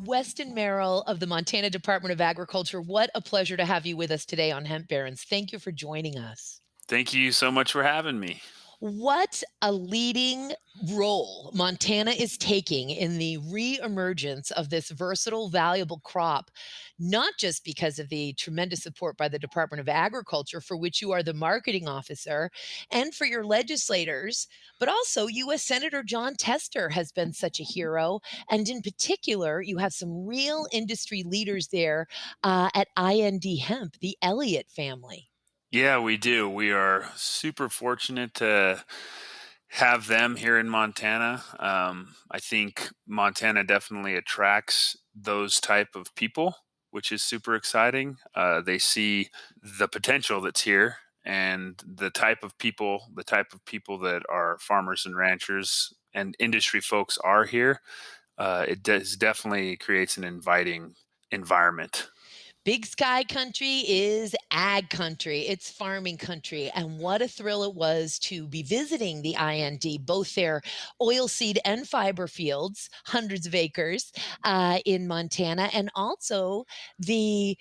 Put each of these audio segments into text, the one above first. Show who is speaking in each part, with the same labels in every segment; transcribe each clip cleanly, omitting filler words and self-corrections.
Speaker 1: Weston Merrill of the Montana Department of Agriculture. What a pleasure to have you with us today on Hemp Barons. Thank you for joining us.
Speaker 2: Thank you so much for having me.
Speaker 1: What a leading role Montana is taking in the reemergence of this versatile, valuable crop, not just because of the tremendous support by the Department of Agriculture, for which you are the marketing officer, and for your legislators, but also U.S. Senator John Tester has been such a hero. And in particular, you have some real industry leaders there at IND Hemp, the Elliott family.
Speaker 2: Yeah, we do. We are super fortunate to have them here in Montana. I think Montana definitely attracts those type of people, which is super exciting. They see the potential that's here and the type of people that are farmers and ranchers and industry folks are here. Definitely creates an inviting environment.
Speaker 1: Big Sky country is ag country. It's farming country. And what a thrill it was to be visiting the IND, both their oilseed and fiber fields, hundreds of acres in Montana, and also the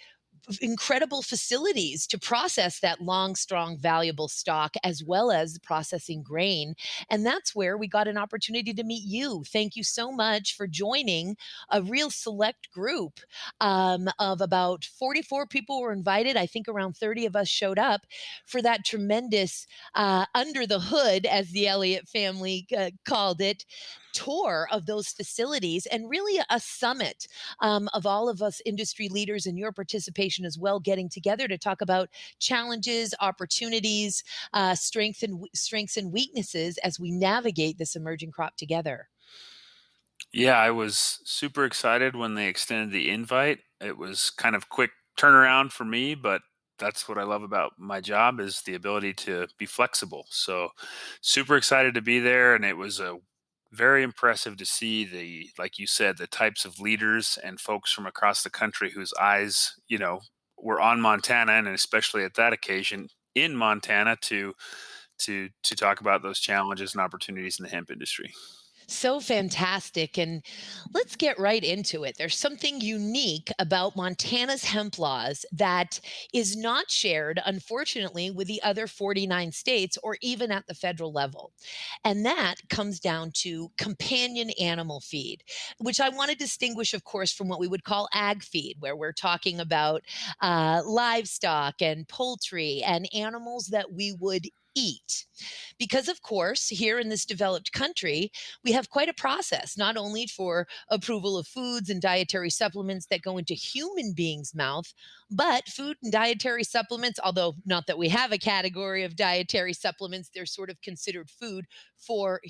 Speaker 1: incredible facilities to process that long, strong, valuable stock, as well as processing grain. And that's where we got an opportunity to meet you. Thank you so much for joining a real select group of about 44 people were invited. I think around 30 of us showed up for that tremendous under the hood, as the Elliott family called it, tour of those facilities, and really a summit of all of us industry leaders and your participation as well, getting together to talk about challenges, opportunities, strengths and weaknesses as we navigate this emerging crop together.
Speaker 2: Yeah, I was super excited when they extended the invite. It was kind of quick turnaround for me, but that's what I love about my job is the ability to be flexible. So super excited to be there, and it was a very impressive to see like you said, the types of leaders and folks from across the country whose eyes, were on Montana, and especially at that occasion in Montana to talk about those challenges and opportunities in the hemp industry.
Speaker 1: So fantastic. And let's get right into it. There's something unique about Montana's hemp laws that is not shared, unfortunately, with the other 49 states or even at the federal level. And that comes down to companion animal feed, which I want to distinguish, of course, from what we would call ag feed, where we're talking about livestock and poultry and animals that we would eat. Because, of course, here in this developed country, we have quite a process, not only for approval of foods and dietary supplements that go into human beings' mouth, but food and dietary supplements, although not that we have a category of dietary supplements, they're sort of considered food for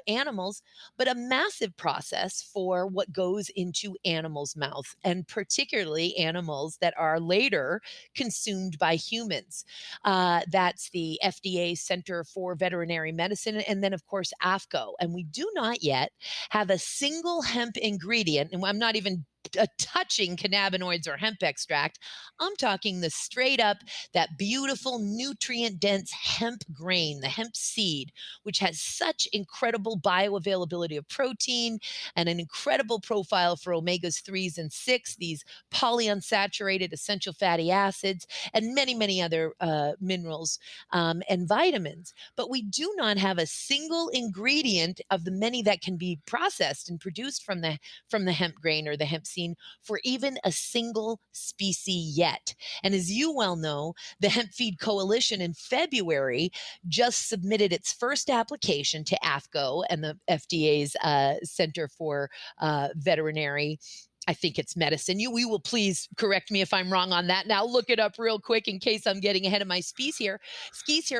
Speaker 1: animals, but a massive process for what goes into animals' mouth, and particularly animals that are later consumed by humans. That's the FDA Center for Veterinary Medicine, and then, of course, AFCO. And we do not yet have a single hemp ingredient, and I'm not even touching cannabinoids or hemp extract. I'm talking the straight up, that beautiful nutrient dense hemp grain, the hemp seed, which has such incredible bioavailability of protein and an incredible profile for omegas 3s and 6, these polyunsaturated essential fatty acids, and many, many other minerals and vitamins. But we do not have a single ingredient of the many that can be processed and produced from the hemp grain or the hemp seed for even a single species yet. And as you well know, the Hemp Feed Coalition in February just submitted its first application to AFCO and the FDA's Center for Veterinary, I think it's medicine. We will please correct me if I'm wrong on that. Now look it up real quick in case I'm getting ahead of my skis here.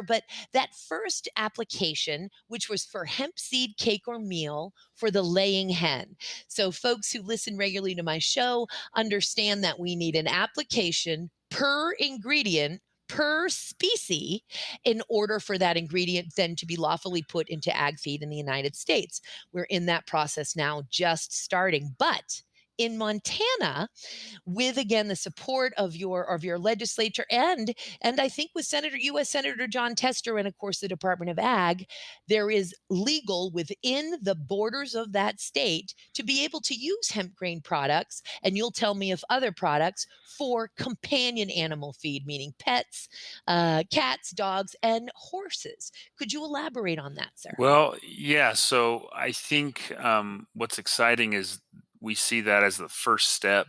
Speaker 1: But that first application, which was for hemp seed cake or meal for the laying hen. So folks who listen regularly to my show understand that we need an application per ingredient per species in order for that ingredient then to be lawfully put into ag feed in the United States. We're in that process now, just starting. But in Montana, with again the support of your legislature and I think with U.S. Senator John Tester and of course the Department of Ag, there is legal within the borders of that state to be able to use hemp grain products, and you'll tell me if other products for companion animal feed, meaning pets, cats, dogs, and horses. Could you elaborate on that, sir?
Speaker 2: Well, yeah. So I think what's exciting is we see that as the first step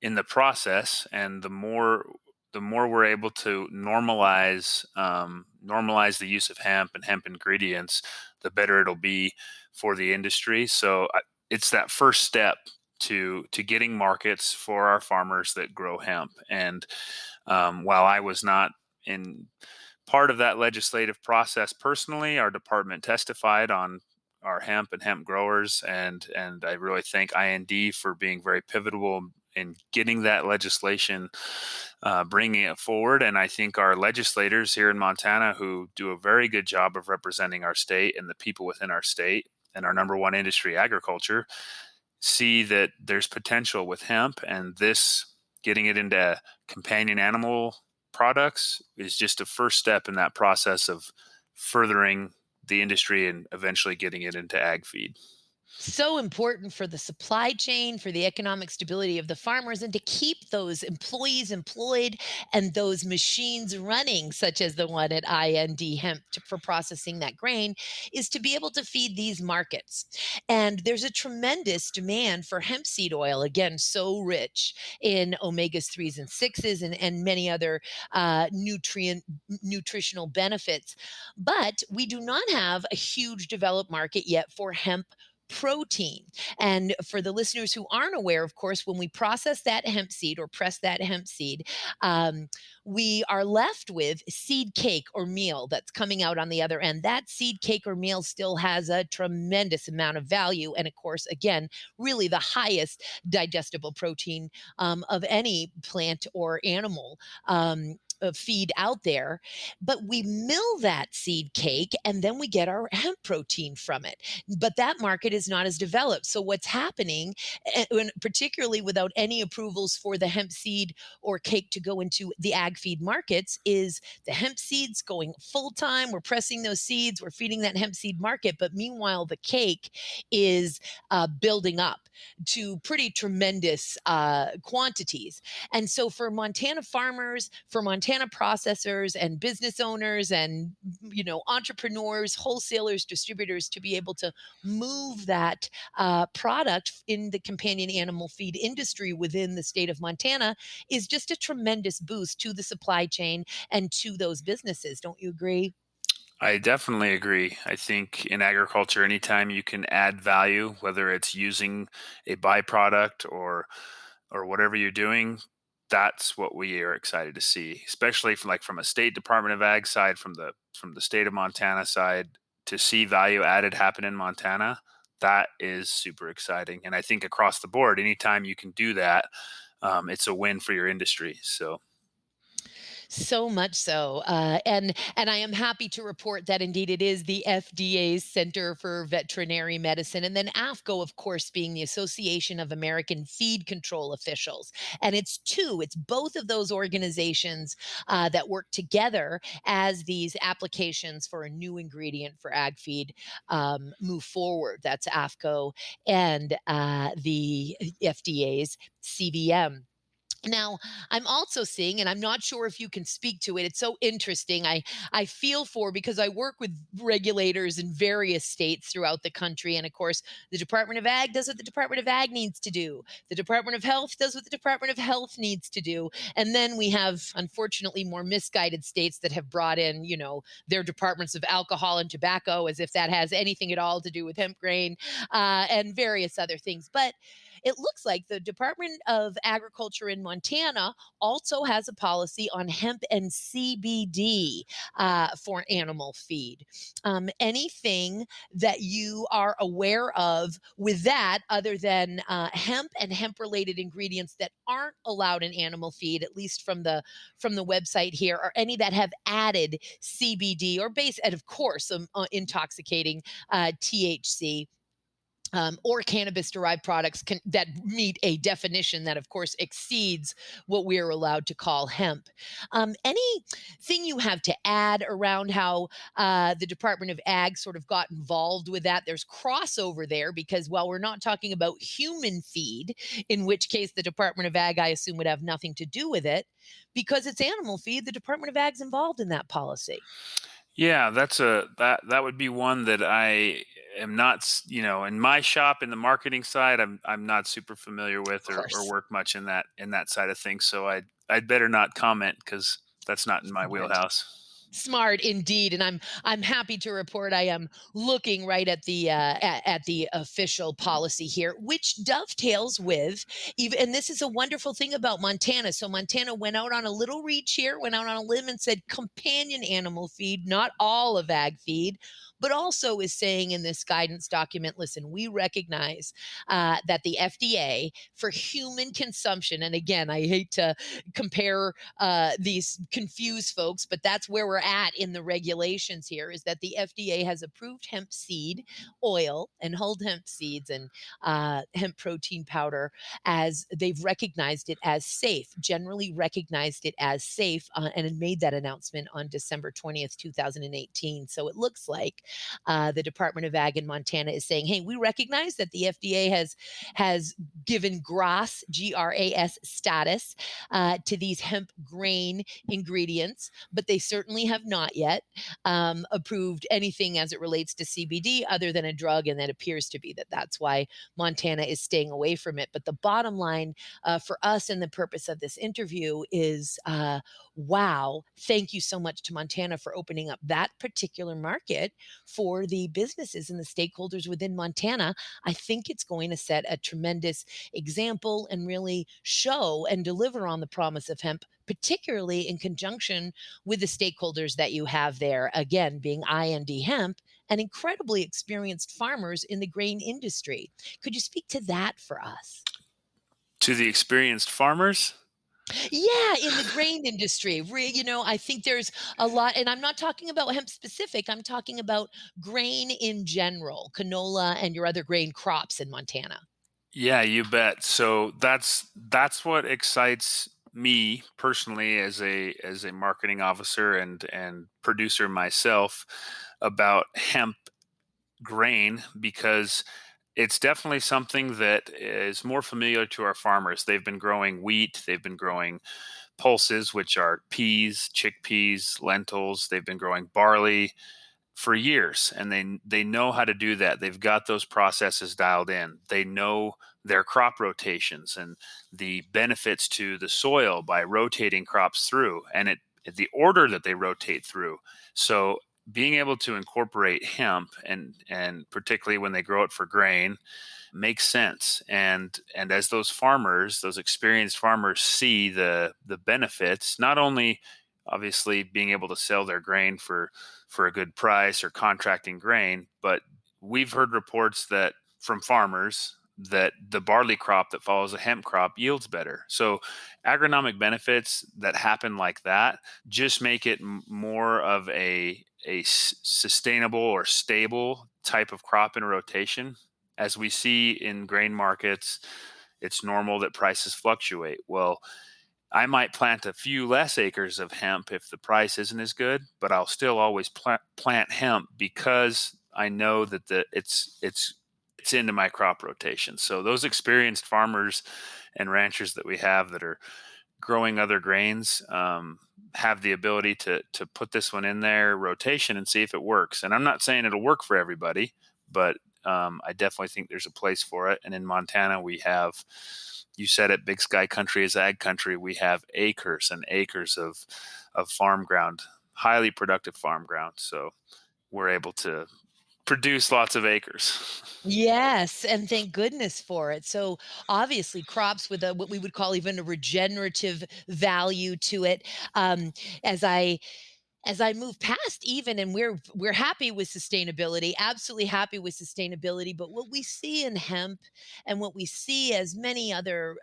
Speaker 2: in the process, and the more we're able to normalize the use of hemp and hemp ingredients, the better it'll be for the industry. So it's that first step to getting markets for our farmers that grow hemp. And while I was not in part of that legislative process personally, our department testified on our hemp and hemp growers, and I really thank IND for being very pivotal in getting that legislation, bringing it forward. And I think our legislators here in Montana, who do a very good job of representing our state and the people within our state and our number one industry, agriculture, see that there's potential with hemp, and this getting it into companion animal products is just a first step in that process of furthering the industry and eventually getting it into ag feed.
Speaker 1: So important for the supply chain, for the economic stability of the farmers, and to keep those employees employed and those machines running, such as the one at IND Hemp for processing that grain, is to be able to feed these markets. And there's a tremendous demand for hemp seed oil, again, so rich in omegas 3s and 6s and many other nutritional benefits. But we do not have a huge developed market yet for hemp protein. And for the listeners who aren't aware, of course, when we process that hemp seed or press that hemp seed, um, we are left with seed cake or meal that's coming out on the other end. That seed cake or meal still has a tremendous amount of value. And of course, again, really the highest digestible protein of any plant or animal. Feed out there, but we mill that seed cake and then we get our hemp protein from it. But that market is not as developed. So what's happening, particularly without any approvals for the hemp seed or cake to go into the ag feed markets, is the hemp seeds going full time. We're pressing those seeds, we're feeding that hemp seed market, but meanwhile the cake is building up to pretty tremendous quantities. And so for Montana farmers, for Montana processors and business owners and entrepreneurs, wholesalers, distributors to be able to move that product in the companion animal feed industry within the state of Montana is just a tremendous boost to the supply chain and to those businesses. Don't you agree?
Speaker 2: I definitely agree. I think in agriculture, anytime you can add value, whether it's using a byproduct or whatever you're doing, that's what we are excited to see, especially from a state Department of Ag side, from the state of Montana side, to see value added happen in Montana. That is super exciting, and I think across the board, anytime you can do that, it's a win for your industry. So
Speaker 1: So much so, and I am happy to report that indeed it is the FDA's Center for Veterinary Medicine, and then AFCO, of course, being the Association of American Feed Control Officials, and it's both of those organizations that work together as these applications for a new ingredient for ag feed move forward. That's AFCO and the FDA's CVM. Now, I'm also seeing, and I'm not sure if you can speak to it. It's so interesting. I feel for because I work with regulators in various states throughout the country, and of course, the Department of Ag does what the Department of Ag needs to do. The Department of Health does what the Department of Health needs to do, and then we have, unfortunately, more misguided states that have brought in, their departments of alcohol and tobacco, as if that has anything at all to do with hemp grain, and various other things. But it looks like the Department of Agriculture in Montana also has a policy on hemp and CBD for animal feed. Anything that you are aware of with that, other than hemp and hemp-related ingredients that aren't allowed in animal feed, at least from the website here, or any that have added CBD or base, and of course, intoxicating THC. or cannabis derived products that meet a definition that, of course, exceeds what we are allowed to call hemp. Anything you have to add around how the Department of Ag sort of got involved with that? There's crossover there because while we're not talking about human feed, in which case the Department of Ag, I assume, would have nothing to do with it, because it's animal feed, the Department of Ag's involved in that policy.
Speaker 2: Yeah, that would be one that I am not, in my shop in the marketing side, I'm not super familiar with
Speaker 1: Of
Speaker 2: or
Speaker 1: course.
Speaker 2: work much in that side of things. So I'd better not comment because that's not in my
Speaker 1: Smart.
Speaker 2: wheelhouse.
Speaker 1: Smart indeed, and I'm happy to report I am looking right at the official policy here, which dovetails with even. And this is a wonderful thing about Montana. So Montana went out on a little reach here, went out on a limb and said companion animal feed, not all of ag feed, but also is saying in this guidance document, listen, we recognize that the FDA for human consumption, and again, I hate to compare these confused folks, but that's where we're at in the regulations here is that the FDA has approved hemp seed oil and hulled hemp seeds and hemp protein powder as they've recognized it as safe, generally recognized it as safe, and made that announcement on December 20th, 2018. So it looks like the Department of Ag in Montana is saying, hey, we recognize that the FDA has given GRAS status to these hemp grain ingredients, but they certainly have not yet approved anything as it relates to CBD other than a drug, and that appears to be that's why Montana is staying away from it. But the bottom line for us and the purpose of this interview is wow, thank you so much to Montana for opening up that particular market for the businesses and the stakeholders within Montana. I think it's going to set a tremendous example and really show and deliver on the promise of hemp, particularly in conjunction with the stakeholders that you have there, again, being IND Hemp and incredibly experienced farmers in the grain industry. Could you speak to that for us?
Speaker 2: To the experienced farmers,
Speaker 1: Yeah, in the grain industry, I think there's a lot, and I'm not talking about hemp specific. I'm talking about grain in general, canola and your other grain crops in Montana.
Speaker 2: yeah, you bet. So that's what excites me personally as a marketing officer and producer myself about hemp grain because it's definitely something that is more familiar to our farmers. They've been growing wheat, they've been growing pulses, which are peas, chickpeas, lentils, they've been growing barley for years, and they know how to do that. They've got those processes dialed in. They know their crop rotations and the benefits to the soil by rotating crops through and it the order that they rotate through. So being able to incorporate hemp and particularly when they grow it for grain makes sense. And as those farmers, those experienced farmers see the benefits, not only obviously being able to sell their grain for a good price or contracting grain, but we've heard reports that from farmers that the barley crop that follows a hemp crop yields better. So agronomic benefits that happen like that just make it more of a sustainable or stable type of crop in rotation. As we see in grain markets, it's normal that prices fluctuate. Well, I might plant a few less acres of hemp if the price isn't as good, but I'll still always plant hemp because I know that it's into my crop rotation. So those experienced farmers and ranchers that we have that are growing other grains have the ability to put this one in their rotation and see if it works. And I'm not saying it'll work for everybody, but I definitely think there's a place for it. And in Montana, we have, you said it, big sky country is ag country. We have acres and acres of farm ground, highly productive farm ground. So we're able to produce lots of acres.
Speaker 1: Yes, and thank goodness for it. So obviously, crops with a what we would call even a regenerative value to it. As I as I move past even, and we're happy with sustainability, absolutely happy with sustainability, but what we see in hemp and what we see as many other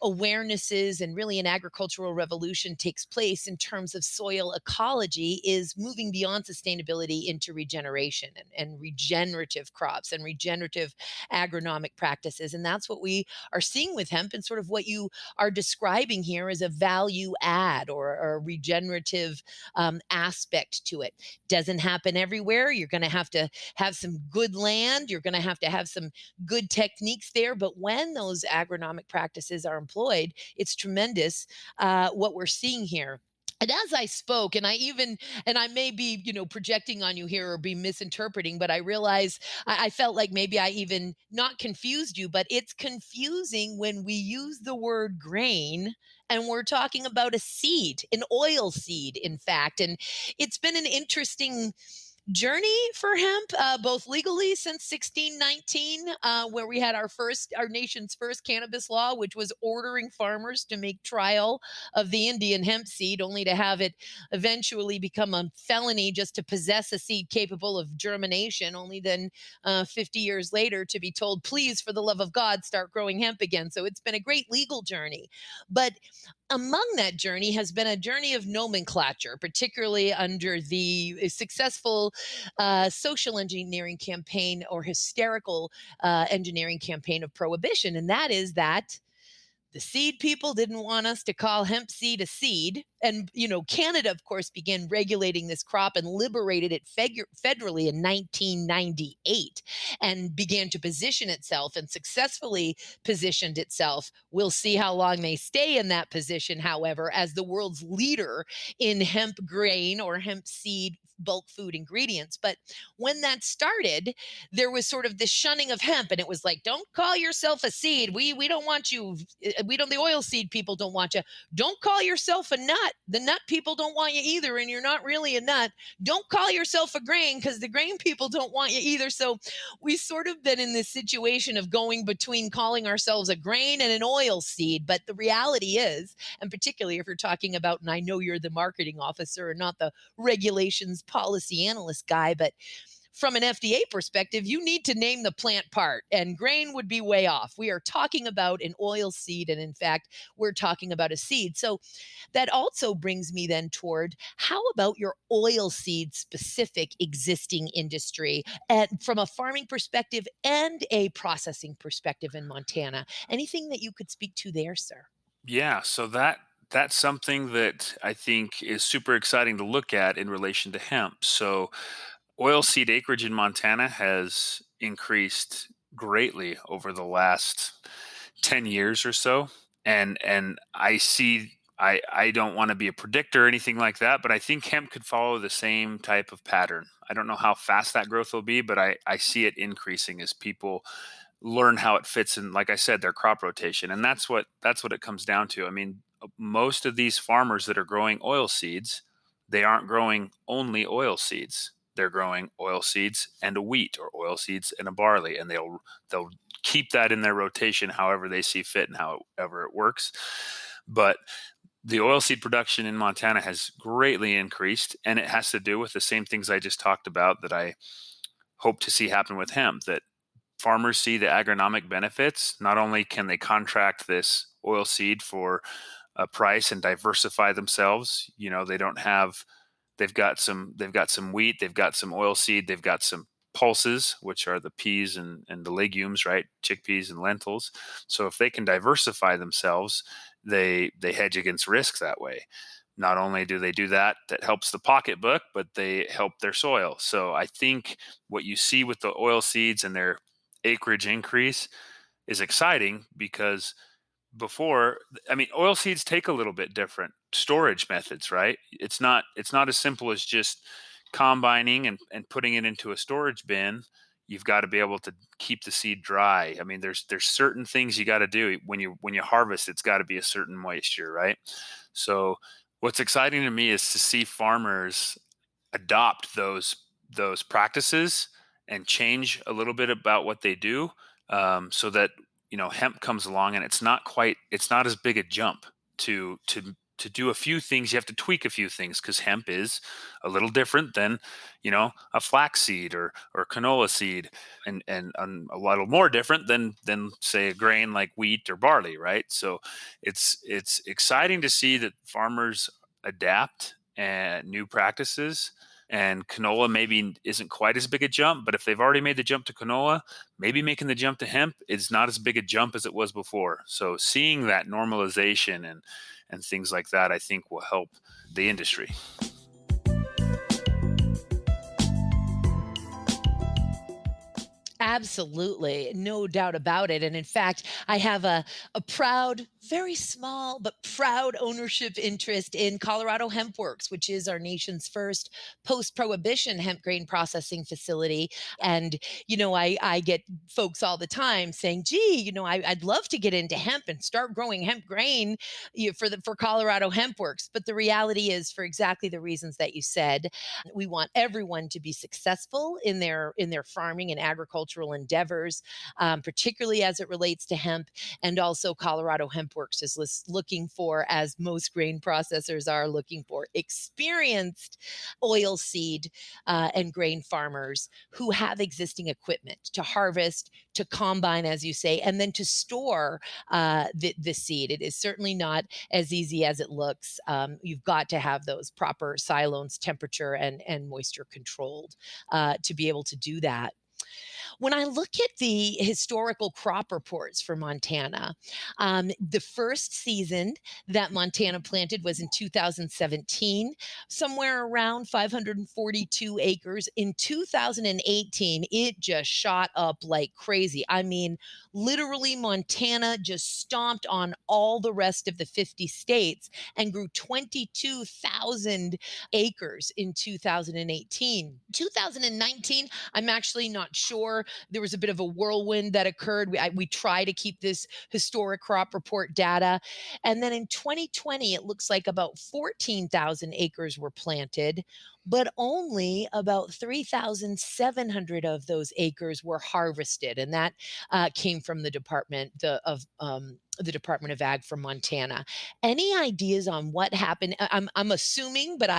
Speaker 1: awarenesses and really an agricultural revolution takes place in terms of soil ecology is moving beyond sustainability into regeneration and regenerative crops and regenerative agronomic practices. And that's what we are seeing with hemp, and sort of what you are describing here as a value add, or a regenerative aspect to it. Doesn't happen everywhere. You're going to have some good land. You're going to have some good techniques there. But when those agronomic practices are employed, it's tremendous what we're seeing here. And as I spoke, and I may be, projecting on you here or be misinterpreting, but I realize I felt like maybe I even not confused you, but it's confusing when we use the word grain and we're talking about a seed, an oil seed, in fact. And it's been an interesting journey for hemp, both legally since 1619, where we had our nation's first cannabis law, which was ordering farmers to make trial of the Indian hemp seed, only to have it eventually become a felony just to possess a seed capable of germination, only then 50 years later to be told, please, for the love of God, start growing hemp again. So it's been a great legal journey. But among that journey has been a journey of nomenclature, particularly under the successful social engineering campaign or hysterical engineering campaign of prohibition. And that is that the seed people didn't want us to call hemp seed a seed. And, Canada, of course, began regulating this crop and liberated it federally in 1998 and began to position itself and successfully positioned itself. We'll see how long they stay in that position, however, as the world's leader in hemp grain or hemp seed bulk food ingredients. But when that started, there was sort of this shunning of hemp, and it was like, don't call yourself a seed. We don't want you. We don't. The oil seed people don't want you. Don't call yourself a nut. The nut people don't want you either, and you're not really a nut. Don't call yourself a grain, because the grain people don't want you either. So we sort of been in this situation of going between calling ourselves a grain and an oil seed. But the reality is, and particularly if you're talking about, and I know you're the marketing officer and not the regulations policy analyst guy, but from an FDA perspective, you need to name the plant part, and grain would be way off. We are talking about an oil seed, and in fact, we're talking about a seed. So that also brings me then toward, how about your oil seed specific existing industry, and from a farming perspective and a processing perspective in Montana? Anything that you could speak to there, sir?
Speaker 2: Yeah, so that's something that I think is super exciting to look at in relation to hemp. So oilseed acreage in Montana has increased greatly over the last 10 years or so. And I don't want to be a predictor or anything like that, but I think hemp could follow the same type of pattern. I don't know how fast that growth will be, but I see it increasing as people learn how it fits in, like I said, their crop rotation. And that's what it comes down to. I mean, most of these farmers that are growing oil seeds, they aren't growing only oil seeds. They're growing oil seeds and a wheat, or oil seeds and a barley, and they'll keep that in their rotation however they see fit and however it works. But the oilseed production in Montana has greatly increased, and it has to do with the same things I just talked about that I hope to see happen with hemp. That farmers see the agronomic benefits. Not only can they contract this oil seed for a price and diversify themselves, they don't have they've got some wheat, they've got some oil seed, they've got some pulses, which are the peas and the legumes, right? Chickpeas and lentils. So if they can diversify themselves, they hedge against risk that way. Not only do they do that, that helps the pocketbook, but they help their soil. So I think what you see with the oil seeds and their acreage increase is exciting, because before, I mean, oil seeds take a little bit different storage methods, right? It's not as simple as just combining and putting it into a storage bin. You've got to be able to keep the seed dry. I mean, there's certain things you got to do when you harvest. It's got to be a certain moisture, right? So what's exciting to me is to see farmers adopt those practices and change a little bit about what they do, so that hemp comes along and it's not as big a jump to to do a few things, you have to tweak a few things because hemp is a little different than, a flax seed or canola seed, and a little more different than say a grain like wheat or barley, right? So it's exciting to see that farmers adapt and new practices. And canola maybe isn't quite as big a jump, but if they've already made the jump to canola, maybe making the jump to hemp is not as big a jump as it was before. So seeing that normalization and things like that, I think will help the industry.
Speaker 1: Absolutely, no doubt about it. And in fact, I have a proud, very small but proud ownership interest in Colorado Hemp Works, which is our nation's first post-prohibition hemp grain processing facility. And I get folks all the time saying, "Gee, I'd love to get into hemp and start growing hemp grain for Colorado Hemp Works." But the reality is, for exactly the reasons that you said, we want everyone to be successful in their farming and agricultural endeavors, particularly as it relates to hemp. And also, Colorado Hemp Works is looking for, as most grain processors are looking for, experienced oilseed and grain farmers who have existing equipment to harvest, to combine, as you say, and then to store the seed. It is certainly not as easy as it looks. You've got to have those proper silos, temperature, and moisture controlled to be able to do that. When I look at the historical crop reports for Montana, the first season that Montana planted was in 2017, somewhere around 542 acres. In 2018, it just shot up like crazy. I mean, literally, Montana just stomped on all the rest of the 50 states and grew 22,000 acres in 2018. 2019, I'm actually not sure. There was a bit of a whirlwind that occurred. We try to keep this historic crop report data. And then in 2020, it looks like about 14,000 acres were planted, but only about 3,700 of those acres were harvested. And that came from the Department of Ag from Montana. Any ideas on what happened? I'm assuming, but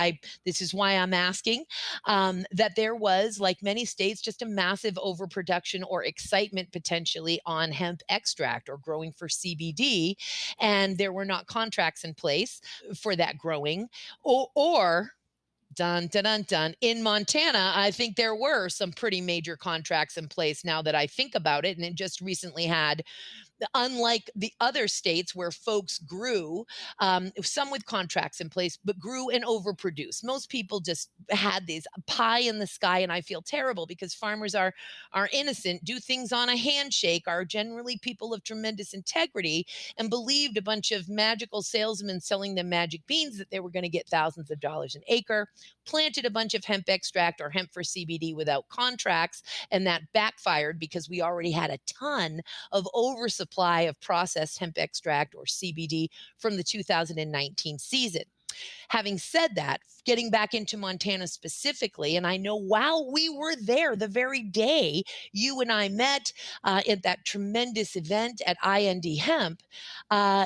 Speaker 1: this is why I'm asking, that there was, like many states, just a massive overproduction or excitement potentially on hemp extract or growing for CBD, and there were not contracts in place for that growing, or dun dun dun dun. In Montana, I think there were some pretty major contracts in place now that I think about it. And it just recently had, unlike the other states where folks grew, some with contracts in place, but grew and overproduced. Most people just had these pie in the sky, and I feel terrible because farmers are innocent, do things on a handshake, are generally people of tremendous integrity, and believed a bunch of magical salesmen selling them magic beans that they were going to get thousands of dollars an acre, planted a bunch of hemp extract or hemp for CBD without contracts, and that backfired because we already had a ton of oversupply of processed hemp extract or CBD from the 2019 season. Having said that, getting back into Montana specifically, and I know while we were there the very day you and I met at that tremendous event at IND Hemp,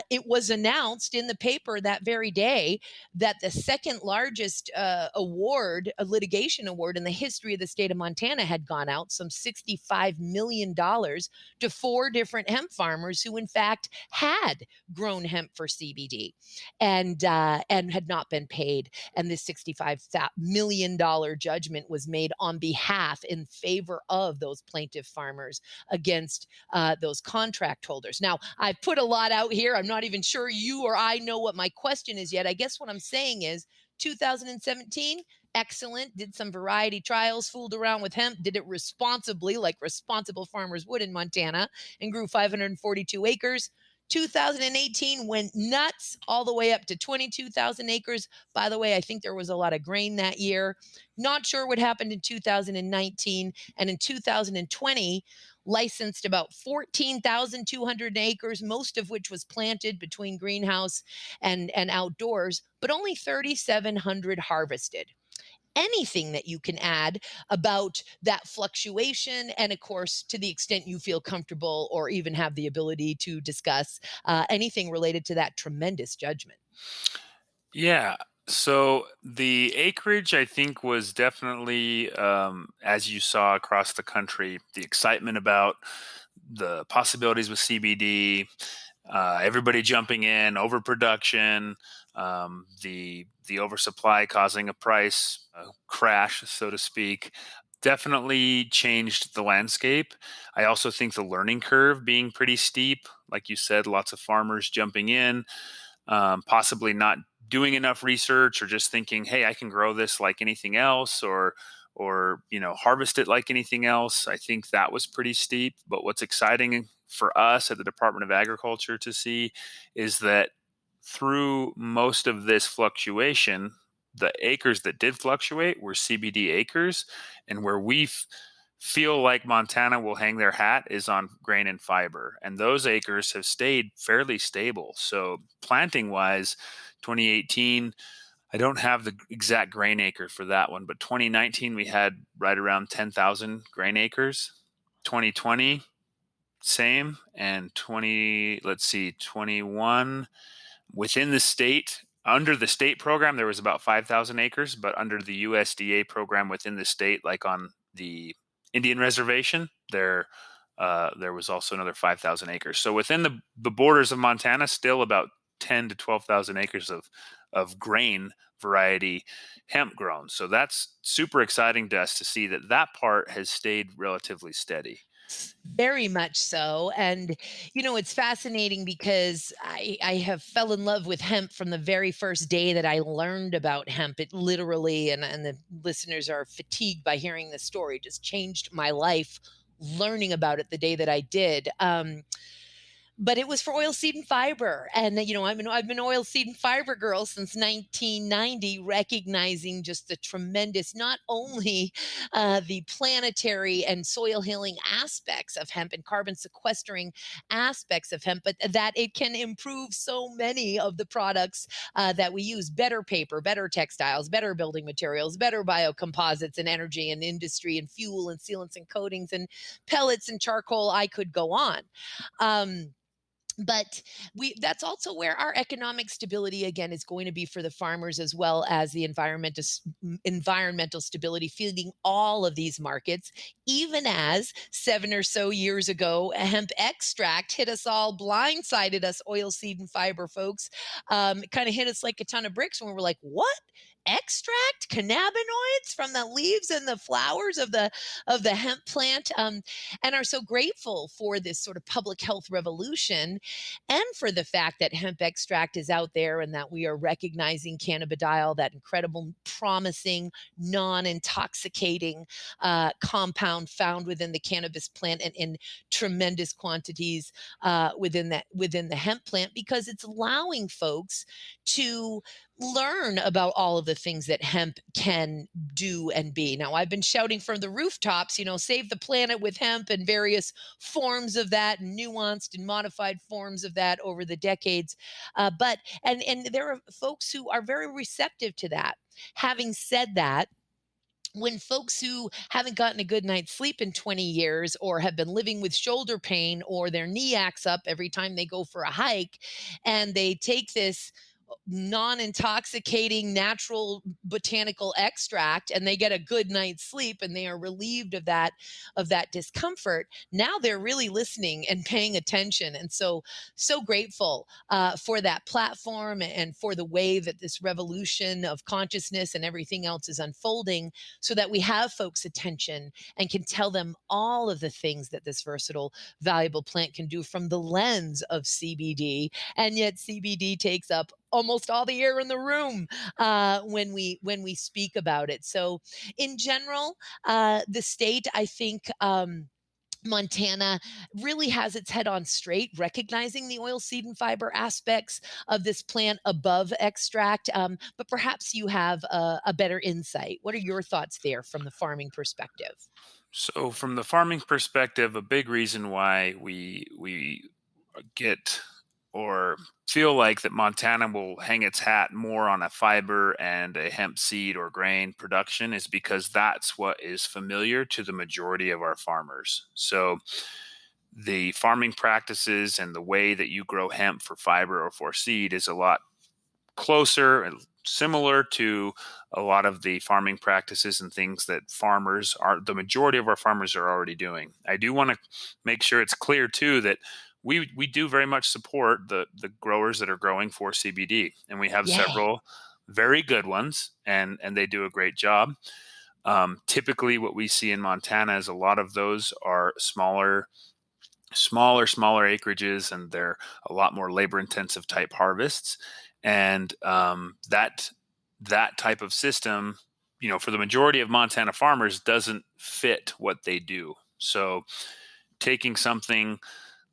Speaker 1: it was announced in the paper that very day that the second largest award, a litigation award in the history of the state of Montana, had gone out, some $65 million, to four different hemp farmers who, in fact, had grown hemp for CBD and had not been paid. And this $65 million judgment was made on behalf, in favor of those plaintiff farmers against those contract holders. Now, I've put a lot out here. I'm not even sure you or I know what my question is yet. I guess what I'm saying is 2017, excellent, did some variety trials, fooled around with hemp, did it responsibly, like responsible farmers would in Montana, and grew 542 acres. 2018 went nuts all the way up to 22,000 acres. By the way, I think there was a lot of grain that year. Not sure what happened in 2019. And in 2020, licensed about 14,200 acres, most of which was planted between greenhouse and outdoors, but only 3,700 harvested. Anything that you can add about that fluctuation, and of course, to the extent you feel comfortable or even have the ability to discuss anything related to that tremendous judgment.
Speaker 2: Yeah. So the acreage, I think, was definitely, as you saw across the country, the excitement about the possibilities with CBD, everybody jumping in, overproduction, the oversupply causing a price crash, so to speak, definitely changed the landscape. I also think the learning curve being pretty steep, like you said, lots of farmers jumping in, possibly not doing enough research or just thinking, hey, I can grow this like anything else, or harvest it like anything else. I think that was pretty steep. But what's exciting for us at the Department of Agriculture to see is that through most of this fluctuation, the acres that did fluctuate were CBD acres, and where feel like Montana will hang their hat is on grain and fiber. And those acres have stayed fairly stable. So, planting wise, 2018, I don't have the exact grain acre for that one, but 2019, we had right around 10,000 grain acres. 2020, same. And 21, within the state, under the state program, there was about 5,000 acres, but under the USDA program within the state, like on the Indian reservation, there was also another 5,000 acres. So within the borders of Montana, still about 10 to 12,000 acres of grain variety hemp grown. So that's super exciting to us to see that that part has stayed relatively steady.
Speaker 1: Very much so. And, it's fascinating because I have fell in love with hemp from the very first day that I learned about hemp. It literally, and the listeners are fatigued by hearing this story, just changed my life learning about it the day that I did. But it was for oil seed and fiber. And I've been oil seed and fiber girl since 1990, recognizing just the tremendous, not only the planetary and soil healing aspects of hemp and carbon sequestering aspects of hemp, but that it can improve so many of the products that we use: better paper, better textiles, better building materials, better biocomposites and energy and industry and fuel and sealants and coatings and pellets and charcoal. I could go on. Um, but we that's also where our economic stability again is going to be for the farmers, as well as the environmental stability feeding all of these markets. Even as 7 or so years ago, hemp extract hit us all, blindsided us oil seed and fiber folks. Kind of hit us like a ton of bricks when we were like, what? Extract cannabinoids from the leaves and the flowers of the hemp plant, and are so grateful for this sort of public health revolution, and for the fact that hemp extract is out there and that we are recognizing cannabidiol, that incredible, promising, non intoxicating compound found within the cannabis plant and in tremendous quantities within the hemp plant, because it's allowing folks to learn about all of the things that hemp can do and be. Now, I've been shouting from the rooftops, save the planet with hemp, and various forms of that, nuanced and modified forms of that over the decades. But there are folks who are very receptive to that. Having said that, when folks who haven't gotten a good night's sleep in 20 years, or have been living with shoulder pain, or their knee acts up every time they go for a hike, and they take this non-intoxicating natural botanical extract and they get a good night's sleep and they are relieved of that discomfort, now they're really listening and paying attention. And so grateful for that platform and for the way that this revolution of consciousness and everything else is unfolding, so that we have folks attention and can tell them all of the things that this versatile, valuable plant can do from the lens of CBD. And yet CBD takes up almost all the air in the room when we speak about it. So, in general, the state, I think. Montana really has its head on straight, recognizing the oil seed and fiber aspects of this plant above extract. But perhaps you have a better insight. What are your thoughts there from the farming perspective?
Speaker 2: So, from the farming perspective, a big reason why we get or feel like that Montana will hang its hat more on a fiber and a hemp seed or grain production is because that's what is familiar to the majority of our farmers. So, the farming practices and the way that you grow hemp for fiber or for seed is a lot closer and similar to a lot of the farming practices and things that the majority of our farmers are already doing. I do want to make sure it's clear too that we do very much support the growers that are growing for CBD, and we have
Speaker 1: Yeah.
Speaker 2: several very good ones, and they do a great job. Typically, what we see in Montana is a lot of those are smaller acreages, and they're a lot more labor intensive type harvests. And that type of system, for the majority of Montana farmers, doesn't fit what they do. So taking something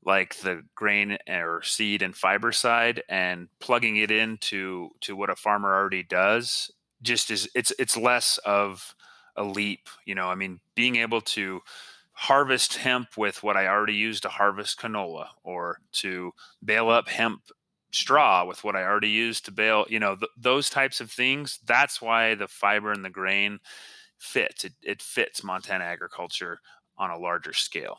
Speaker 2: like the grain or seed and fiber side and plugging it into what a farmer already does, just is it's less of a leap. I mean, being able to harvest hemp with what I already use to harvest canola, or to bale up hemp straw with what I already use to bale, those types of things. That's why the fiber and the grain fits. It fits Montana agriculture on a larger scale.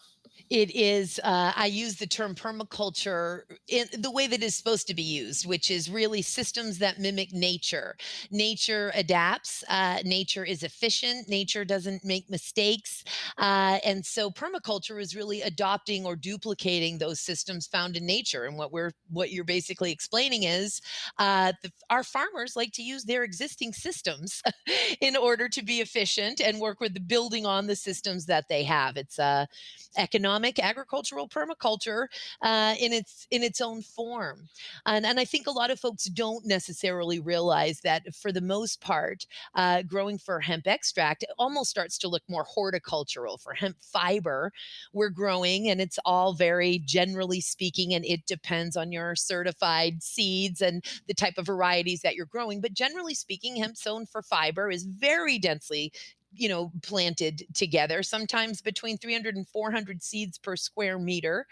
Speaker 1: It is, I use the term permaculture in the way that is supposed to be used, which is really systems that mimic nature. Nature adapts, nature is efficient, nature doesn't make mistakes. And so permaculture is really adopting or duplicating those systems found in nature. And what you're basically explaining is our farmers like to use their existing systems in order to be efficient and work with the building on the systems that they have. It's economic agricultural permaculture in its own form, and I think a lot of folks don't necessarily realize that for the most part, growing for hemp extract almost starts to look more horticultural. For hemp fiber, we're growing, and it's all very generally speaking, and it depends on your certified seeds and the type of varieties that you're growing. But generally speaking, hemp sown for fiber is very densely planted together, sometimes between 300 and 400 seeds per square meter,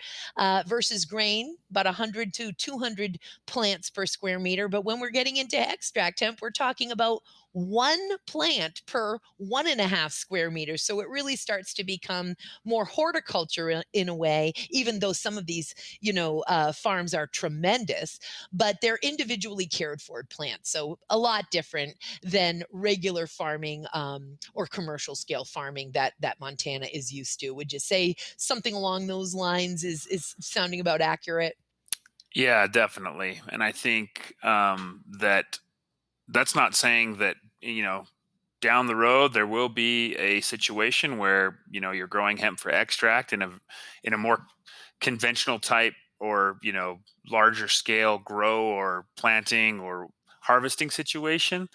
Speaker 1: versus grain, about 100 to 200 plants per square meter. But when we're getting into extract hemp, we're talking about one plant per 1.5 square meters. So it really starts to become more horticulture in a way, even though some of these, farms are tremendous, but they're individually cared for plants. So a lot different than regular farming, or commercial scale farming that Montana is used to. Would you say something along those lines is sounding about accurate?
Speaker 2: Yeah, definitely. And I think that's not saying that, down the road there will be a situation where, you're growing hemp for extract in a more conventional type, or, larger scale grow or planting or harvesting situation.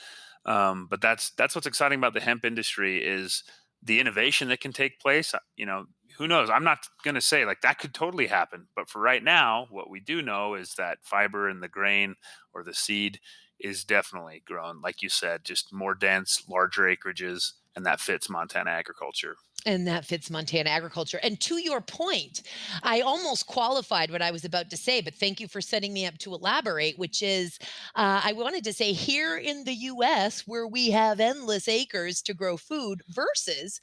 Speaker 2: But that's what's exciting about the hemp industry, is the innovation that can take place. Who knows? I'm not going to say like that could totally happen, but for right now, what we do know is that fiber in the grain or the seed is definitely grown, like you said, just more dense, larger acreages, and that fits Montana agriculture.
Speaker 1: And that fits Montana agriculture. And to your point, I almost qualified what I was about to say, but thank you for setting me up to elaborate, which is, I wanted to say, here in the US, where we have endless acres to grow food, versus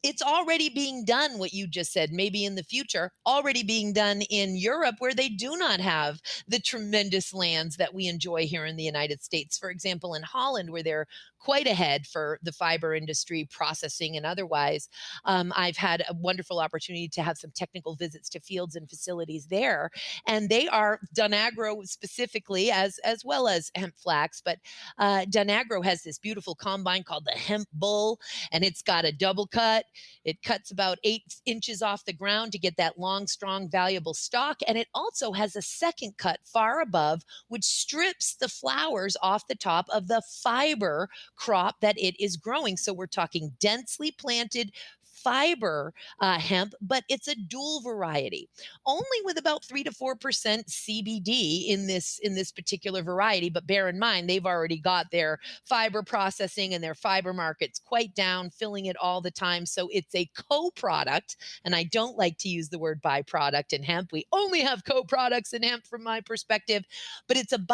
Speaker 1: it's already being done, what you just said, maybe in the future, already being done in Europe, where they do not have the tremendous lands that we enjoy here in the United States. For example, in Holland, where they're quite ahead for the fiber industry, processing and otherwise. I've had a wonderful opportunity to have some technical visits to fields and facilities there, and they are Dunagro specifically, as well as hemp flax. But Dunagro has this beautiful combine called the Hemp Bull, and it's got a double cut. It cuts about 8 inches off the ground to get that long, strong, valuable stalk. And it also has a second cut far above, which strips the flowers off the top of the fiber crop that it is growing. So we're talking densely planted fiber hemp, but it's a dual variety, only with about 3 to 4% CBD in this particular variety. But bear in mind, they've already got their fiber processing and their fiber markets quite down, filling it all the time. So it's a co-product, and I don't like to use the word byproduct in hemp. We only have co-products in hemp from my perspective, but it's a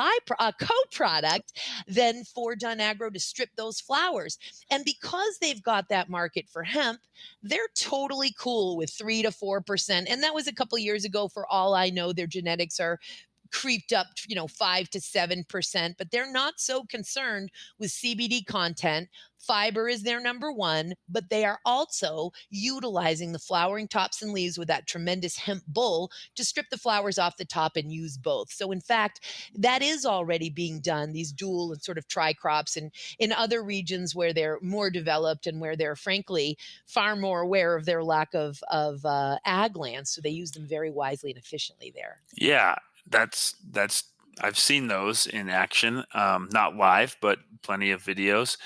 Speaker 1: co-product then for Dunagro to strip those flowers. And because they've got that market for hemp, they're totally cool with 3 to 4%. And that was a couple years ago. For all I know, their genetics are creeped up, 5 to 7%, but they're not so concerned with CBD content. Fiber is their number one, but they are also utilizing the flowering tops and leaves with that tremendous hemp bull to strip the flowers off the top and use both. So, in fact, that is already being done, these dual and sort of tri crops, and in other regions where they're more developed and where they're frankly far more aware of their lack of ag land. So, they use them very wisely and efficiently there.
Speaker 2: Yeah, that's I've seen those in action, not live, but plenty of videos.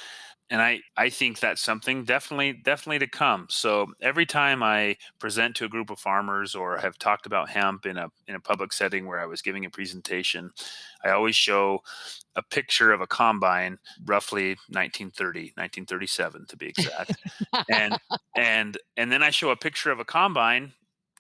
Speaker 2: And I think that's something definitely to come. So every time I present to a group of farmers or have talked about hemp in a public setting where I was giving a presentation, I always show a picture of a combine, roughly 1930, 1937 to be exact. And and then I show a picture of a combine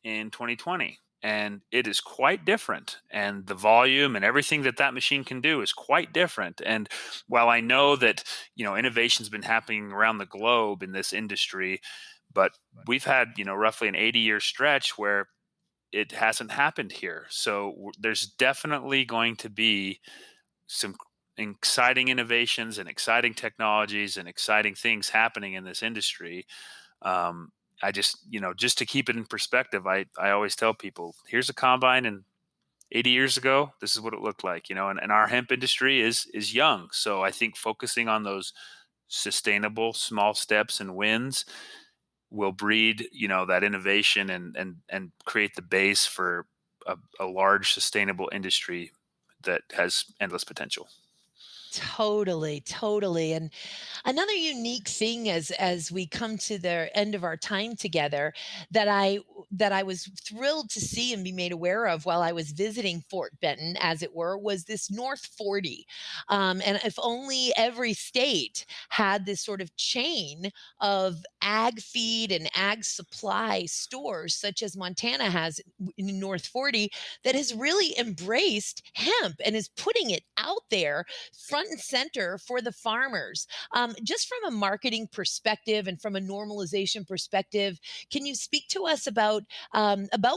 Speaker 2: in 2020, and it is quite different, and the volume and everything that that machine can do is quite different. And while I know that, innovation's been happening around the globe in this industry, but we've had, roughly an 80-year stretch where it hasn't happened here. So there's definitely going to be some exciting innovations and exciting technologies and exciting things happening in this industry. I just, just to keep it in perspective, I always tell people, here's a combine, and 80 years ago, this is what it looked like, and our hemp industry is young. So I think focusing on those sustainable small steps and wins will breed, that innovation and create the base for a large sustainable industry that has endless potential.
Speaker 1: Totally, totally. And another unique thing as we come to the end of our time together that I was thrilled to see and be made aware of while I was visiting Fort Benton, as it were, was this North 40. And if only every state had this sort of chain of ag feed and ag supply stores, such as Montana has in North 40, that has really embraced hemp and is putting it out there front and center for the farmers. Just from a marketing perspective and from a normalization perspective, can you speak to us about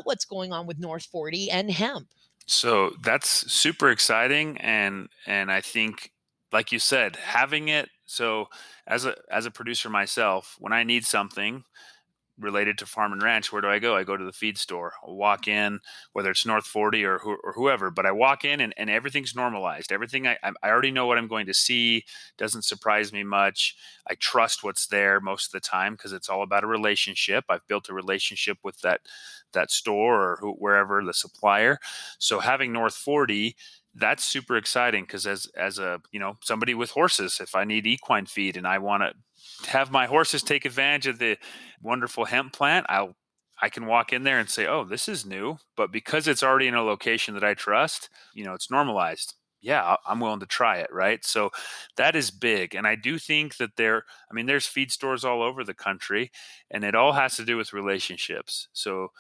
Speaker 1: what's going on with North 40 and hemp?
Speaker 2: So that's super exciting, and I think, like you said, having it. So as a producer myself, when I need something related to farm and ranch, where do I go? I go to the feed store. I'll walk in, whether it's North 40 or whoever, but I walk in, and everything's normalized. Everything I already know what I'm going to see, doesn't surprise me much. I trust what's there most of the time because it's all about a relationship. I've built a relationship with that store or wherever the supplier. So having North 40, that's super exciting because as a, somebody with horses, if I need equine feed and I want to have my horses take advantage of the wonderful hemp plant, I can walk in there and say, "Oh, this is new," but because it's already in a location that I trust, it's normalized. Yeah, I'm willing to try it, right? So that is big, and I do think that I mean, there's feed stores all over the country, and it all has to do with relationships. So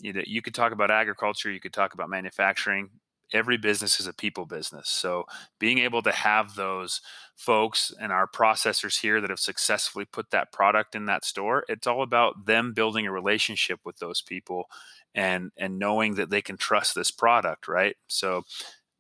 Speaker 2: you could talk about agriculture, you could talk about manufacturing. Every business is a people business. So being able to have those folks and our processors here that have successfully put that product in that store, it's all about them building a relationship with those people and knowing that they can trust this product, right? So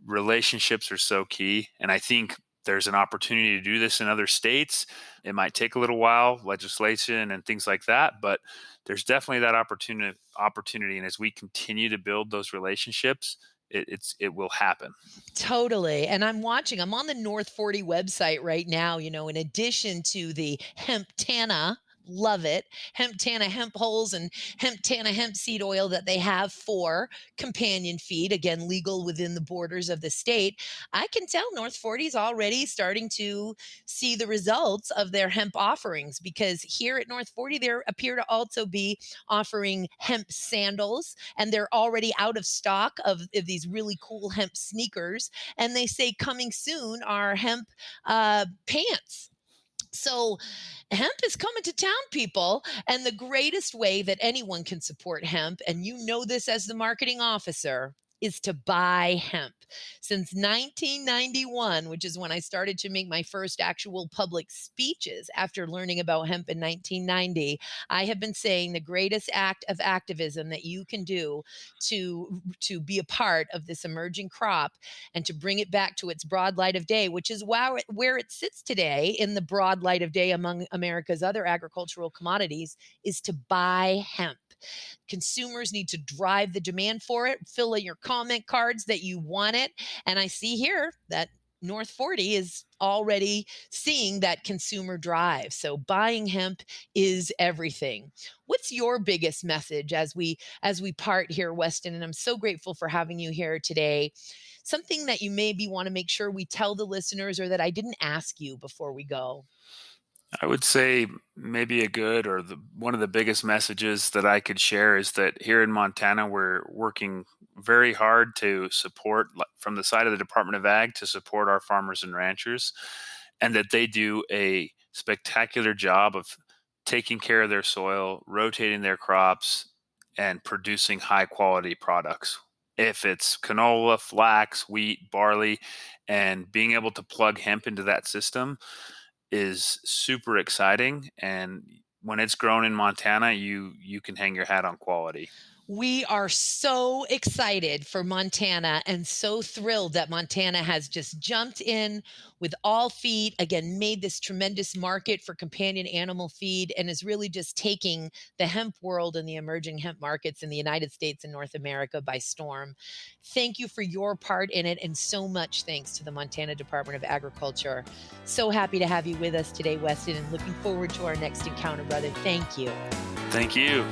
Speaker 2: relationships are so key, and I think there's an opportunity to do this in other states. It might take a little while, legislation and things like that, but there's definitely that opportunity. And as we continue to build those relationships, it will happen.
Speaker 1: Totally. And I'm on the North 40 website right now, in addition to the hemp Tana, love it, hemp Tana hemp holes and hemp Tana hemp seed oil that they have for companion feed, again, legal within the borders of the state. I can tell North 40 is already starting to see the results of their hemp offerings because here at North 40, there appear to also be offering hemp sandals, and they're already out of stock of these really cool hemp sneakers. And they say coming soon are hemp pants. So, hemp is coming to town, people. And the greatest way that anyone can support hemp, and you know this as the marketing officer, is to buy hemp. Since 1991, which is when I started to make my first actual public speeches after learning about hemp in 1990, I have been saying the greatest act of activism that you can do to be a part of this emerging crop and to bring it back to its broad light of day, which is where it sits today in the broad light of day among America's other agricultural commodities, is to buy hemp. Consumers need to drive the demand for it. Fill in your comment cards that you want it. And I see here that North 40 is already seeing that consumer drive. So buying hemp is everything. What's your biggest message as we part here, Weston? And I'm so grateful for having you here today. Something that you maybe want to make sure we tell the listeners or that I didn't ask you before we go.
Speaker 2: I would say maybe a good or one of the biggest messages that I could share is that here in Montana, we're working very hard to support, from the side of the Department of Ag, to support our farmers and ranchers, and that they do a spectacular job of taking care of their soil, rotating their crops, and producing high quality products. If it's canola, flax, wheat, barley, and being able to plug hemp into that system is super exciting. And when it's grown in Montana, you can hang your hat on quality.
Speaker 1: We are so excited for Montana and so thrilled that Montana has just jumped in with all feet, again, made this tremendous market for companion animal feed, and is really just taking the hemp world and the emerging hemp markets in the United States and North America by storm. Thank you for your part in it, and so much thanks to the Montana Department of Agriculture. So happy to have you with us today, Weston, and looking forward to our next encounter, brother. Thank you.
Speaker 2: Thank you.